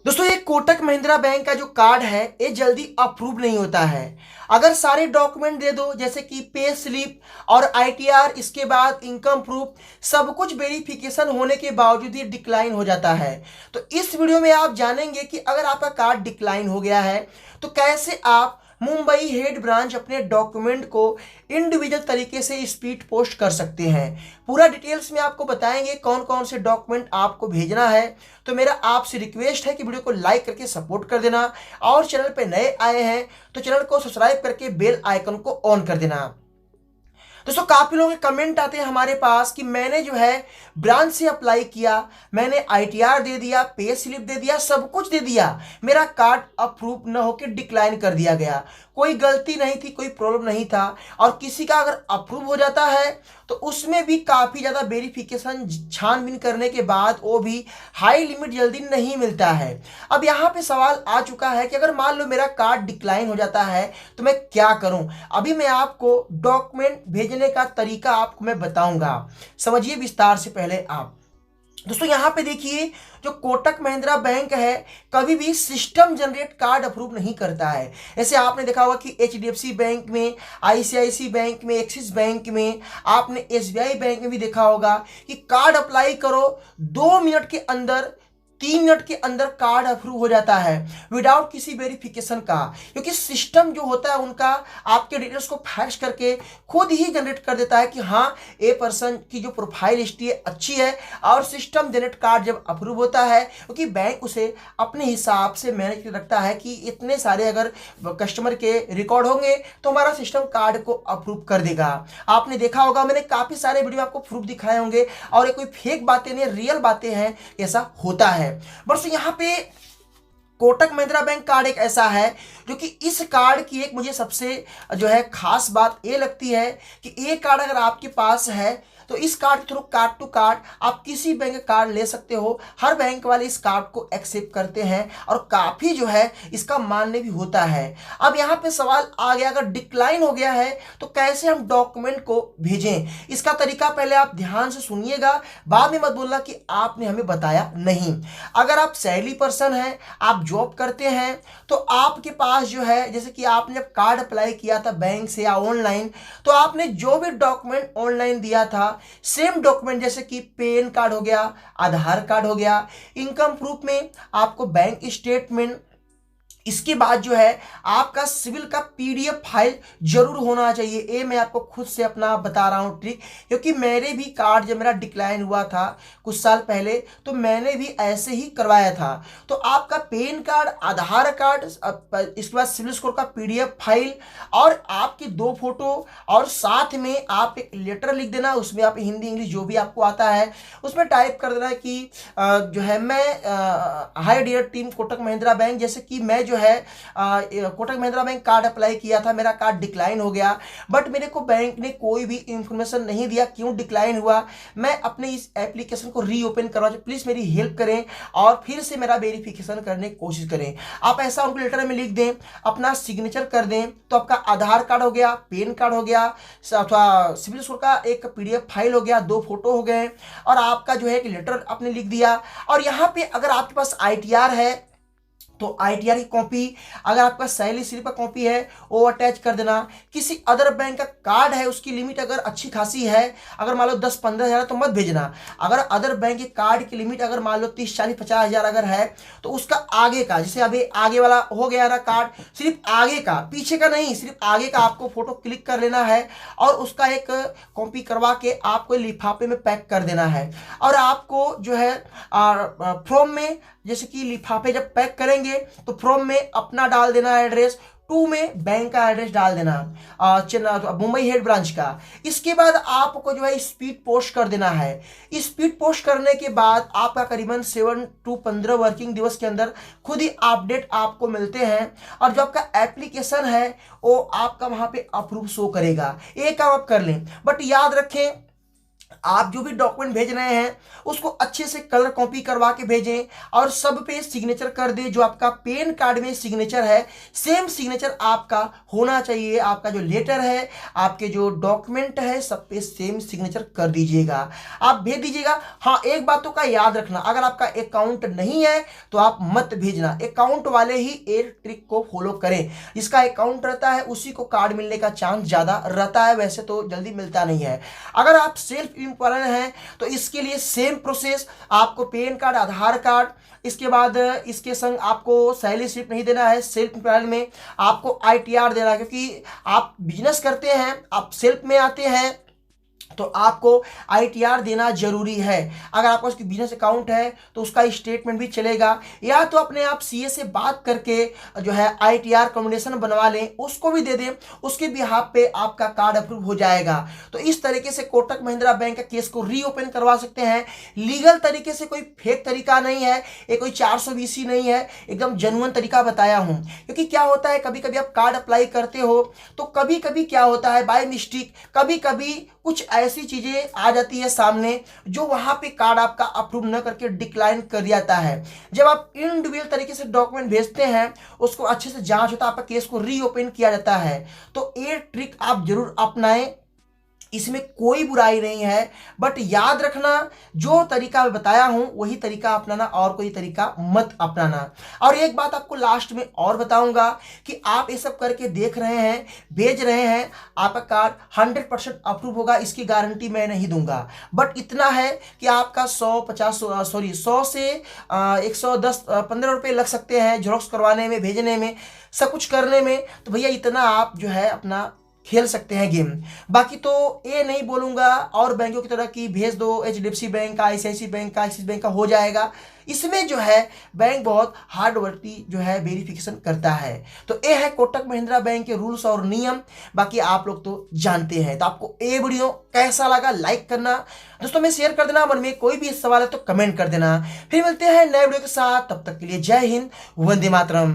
दोस्तों ये कोटक महिंद्रा बैंक का जो कार्ड है ये जल्दी अप्रूव नहीं होता है। अगर सारे डॉक्यूमेंट दे दो जैसे कि पे स्लिप और आईटीआर, इसके बाद इनकम प्रूफ, सब कुछ वेरिफिकेशन होने के बावजूद ही डिक्लाइन हो जाता है। तो इस वीडियो में आप जानेंगे कि अगर आपका कार्ड डिक्लाइन हो गया है तो कैसे आप मुंबई हेड ब्रांच अपने डॉक्यूमेंट को इंडिविजुअल तरीके से स्पीड पोस्ट कर सकते हैं। पूरा डिटेल्स में आपको बताएंगे कौन कौन से डॉक्यूमेंट आपको भेजना है। तो मेरा आपसे रिक्वेस्ट है कि वीडियो को लाइक करके सपोर्ट कर देना, और चैनल पे नए आए हैं तो चैनल को सब्सक्राइब करके बेल आइकन को ऑन कर देना। दोस्तों काफी लोगों के कमेंट आते हैं हमारे पास कि मैंने जो है ब्रांच से अप्लाई किया, मैंने आईटीआर दे दिया, पे स्लिप दे दिया, सब कुछ दे दिया, मेरा कार्ड अप्रूव न होकर डिक्लाइन कर दिया गया। कोई गलती नहीं थी, कोई प्रॉब्लम नहीं था। और किसी का अगर अप्रूव हो जाता है तो उसमें भी काफी ज्यादा वेरिफिकेशन छानबीन करने के बाद वो भी हाई लिमिट जल्दी नहीं मिलता है। अब यहाँ पे सवाल आ चुका है कि अगर मान लो मेरा कार्ड डिक्लाइन हो जाता है तो मैं क्या करूं। अभी मैं आपको डॉक्यूमेंट भेजने का तरीका आपको मैं बताऊंगा, समझिए विस्तार से। पहले आप दोस्तों यहाँ पे देखिए, जो कोटक महिंद्रा बैंक है कभी भी सिस्टम जनरेट कार्ड अप्रूव नहीं करता है। जैसे आपने देखा होगा कि एचडीएफसी बैंक में, आईसीआईसी बैंक में, एक्सिस बैंक में, आपने एसबीआई बैंक में भी देखा होगा कि कार्ड अप्लाई करो 2 मिनट के अंदर, 3 मिनट के अंदर कार्ड अप्रूव हो जाता है विदाउट किसी वेरिफिकेशन का। क्योंकि सिस्टम जो होता है उनका आपके डिटेल्स को फैक्स करके खुद ही जनरेट कर देता है कि हाँ ए पर्सन की जो प्रोफाइल हिस्ट्री है अच्छी है। और सिस्टम जनरेट कार्ड जब अप्रूव होता है, क्योंकि बैंक उसे अपने हिसाब से मैनेज कर रखता है कि इतने सारे अगर कस्टमर के रिकॉर्ड होंगे तो हमारा सिस्टम कार्ड को अप्रूव कर देगा। आपने देखा होगा, मैंने काफी सारे वीडियो आपको प्रूफ दिखाए होंगे, और ये कोई फेक बातें नहीं, रियल बातें हैं, ऐसा होता है। बस यहाँ पे कोटक महिंद्रा बैंक कार्ड एक ऐसा है जो कि इस कार्ड की एक मुझे सबसे जो है खास बात ये लगती है कि ये कार्ड अगर आपके पास है तो इस कार्ड के थ्रू कार्ड टू कार्ड आप किसी बैंक का कार्ड ले सकते हो। हर बैंक वाले इस कार्ड को एक्सेप्ट करते हैं और काफी जो है इसका मान्य भी होता है। अब यहाँ पे सवाल आ गया, अगर डिक्लाइन हो गया है तो कैसे हम डॉक्यूमेंट को भेजें। इसका तरीका पहले आप ध्यान से सुनिएगा, बाद में मत बोलना कि आपने हमें बताया नहीं। अगर आप सैलरी पर्सन हैं, आप जॉब करते हैं, तो आपके पास जो है, जैसे कि आपने जब कार्ड अप्लाई किया था बैंक से या ऑनलाइन, तो आपने जो भी डॉक्यूमेंट ऑनलाइन दिया था सेम डॉक्यूमेंट, जैसे कि पैन कार्ड हो गया, आधार कार्ड हो गया, इनकम प्रूफ में आपको बैंक स्टेटमेंट, इसके बाद जो है आपका सिविल का पीडीएफ फाइल जरूर होना चाहिए। ये मैं आपको खुद से अपना बता रहा हूँ ट्रिक, क्योंकि मेरे भी कार्ड जब मेरा डिक्लाइन हुआ था कुछ साल पहले तो मैंने भी ऐसे ही करवाया था। तो आपका पैन कार्ड, आधार कार्ड, इसके बाद सिविल स्कोर का पीडीएफ फाइल, और आपकी 2 फोटो, और साथ में आप एक लेटर लिख देना, उसमें आप हिंदी इंग्लिश जो भी आपको आता है उसमें टाइप कर देना कि जो है मैं hi dear team Kotak Mahindra bank, जैसे कि मैं जो है Kotak Mahindra bank card apply किया था, मेरा कार्ड डिक्लाइन हो गया, बट मेरे को बैंक ने कोई भी इंफॉर्मेशन नहीं दिया क्यों डिक्लाइन हुआ। मैं अपने इस एप्लीकेशन को रीओपन करवा, प्लीज मेरी हेल्प करें और फिर से मेरा वेरिफिकेशन करने की कोशिश करें। आप ऐसा उनको लेटर में लिख दें, अपना सिग्नेचर कर दें, तो आपका आधार कार्ड हो गया, पैन कार्ड हो गया, अथवा सिविल स्कोर का एक पीडीएफ फाइल हो गया, 2 फोटो हो गए, और आपका जो है एक लेटर आपने लिख दिया। और यहाँ पे अगर आपके पास आईटीआर है तो आईटीआर की कॉपी, अगर आपका सैलरी स्लिप का कॉपी है वो अटैच कर देना। किसी अदर बैंक का कार्ड है, उसकी लिमिट अगर अच्छी खासी है, अगर मान लो 10-15 हज़ार तो मत भेजना। अगर अदर बैंक के कार्ड की लिमिट अगर मान लो 30-40-50 हज़ार अगर है तो उसका आगे का, जैसे अभी आगे वाला हो गया ना कार्ड, सिर्फ आगे का, पीछे का नहीं, सिर्फ आगे का आपको फोटो क्लिक कर लेना है और उसका एक कॉपी करवा के आपको लिफाफे में पैक कर देना है। और आपको जो है फॉर्म में, जैसे कि लिफाफे जब पैक करेंगे तो फॉर्म में अपना डाल देना एड्रेस, 2 में बैंक का एड्रेस डाल देना, मुंबई हेड ब्रांच का। इसके बाद आपको जो है स्पीड पोस्ट कर देना है। स्पीड पोस्ट करने के बाद आपका करीबन 7 to 15 वर्किंग दिवस के अंदर खुद ही अपडेट आपको मिलते हैं, और जो आपका एप्लीकेशन है वो आपका वहां पे अप्रूव शो करेगा। एक काम आप कर लें, बट याद रखें आप जो भी डॉक्यूमेंट भेज रहे हैं उसको अच्छे से कलर कॉपी करवा के भेजें और सब पे सिग्नेचर कर दें। जो आपका पैन कार्ड में सिग्नेचर है सेम सिग्नेचर आपका होना चाहिए। आपका जो लेटर है, आपके जो डॉक्यूमेंट है, सब पे सेम सिग्नेचर कर दीजिएगा, आप भेज दीजिएगा। हाँ, एक बातों का याद रखना, अगर आपका अकाउंट नहीं है तो आप मत भेजना। अकाउंट वाले ही एक ट्रिक को फॉलो करें। जिसका अकाउंट रहता है उसी को कार्ड मिलने का चांस ज़्यादा रहता है, वैसे तो जल्दी मिलता नहीं है। अगर आप सेल्फ एम्प्लॉयड हैं तो इसके लिए सेम प्रोसेस, आपको पैन कार्ड, आधार कार्ड, इसके बाद इसके संग आपको सैलरी स्लिप नहीं देना है। सेल्फ एम्प्लॉयड में आपको आईटीआर देना है, क्योंकि आप बिजनेस करते हैं, आप सेल्फ में आते हैं तो आपको आईटीआर देना जरूरी है। अगर आपका उसकी बिजनेस अकाउंट है तो उसका स्टेटमेंट भी चलेगा, या तो अपने आप सीए से बात करके जो है आईटीआर कॉम्बिनेशन बनवा लें, उसको भी दे दें, उसके बिहाफ पे आपका कार्ड अप्रूव हो जाएगा। तो इस तरीके से कोटक महिंद्रा बैंक का केस को रीओपन करवा सकते हैं। लीगल तरीके से, कोई फेक तरीका नहीं है, ये कोई 420 नहीं है, एकदम जेन्युइन तरीका बताया हूं। क्योंकि क्या होता है, कभी कभी आप कार्ड अप्लाई करते हो तो कभी कभी क्या होता है, बाय मिस्टेक कभी कभी कुछ ऐसी चीजें आ जाती है सामने जो वहां पे कार्ड आपका अप्रूव न करके डिक्लाइन कर जाता है। जब आप इंडिविजुअल तरीके से डॉक्यूमेंट भेजते हैं, उसको अच्छे से जांच होता है, आपका केस को रीओपन किया जाता है। तो ये ट्रिक आप जरूर अपनाएं, इसमें कोई बुराई नहीं है। बट याद रखना, जो तरीका मैं बताया हूं वही तरीका अपनाना, और कोई तरीका मत अपनाना। और एक बात आपको लास्ट में और बताऊंगा कि आप ये सब करके देख रहे हैं, भेज रहे हैं, आपका कार्ड 100% अप्रूव होगा, इसकी गारंटी मैं नहीं दूंगा। बट इतना है कि आपका 100 से 110-15 रुपये लग सकते हैं जेरॉक्स करवाने में, भेजने में, सब कुछ करने में। तो भैया इतना आप जो है अपना खेल सकते हैं गेम। बाकी तो ये नहीं बोलूंगा और बैंकों की तरह कि भेज दो, एचडीएफसी बैंक का, आईसीआईसी बैंक का, एक्सिस बैंक का हो जाएगा। इसमें जो है बैंक बहुत हार्ड वर्की जो है वेरिफिकेशन करता है। तो ये है कोटक महिंद्रा बैंक के रूल्स और नियम, बाकी आप लोग तो जानते हैं। तो आपको ये वीडियो कैसा लगा लाइक करना, दोस्तों में शेयर कर देना, मन में कोई भी सवाल है तो कमेंट कर देना। फिर मिलते हैं नए वीडियो के साथ, तब तक के लिए जय हिंद, वंदे मातरम।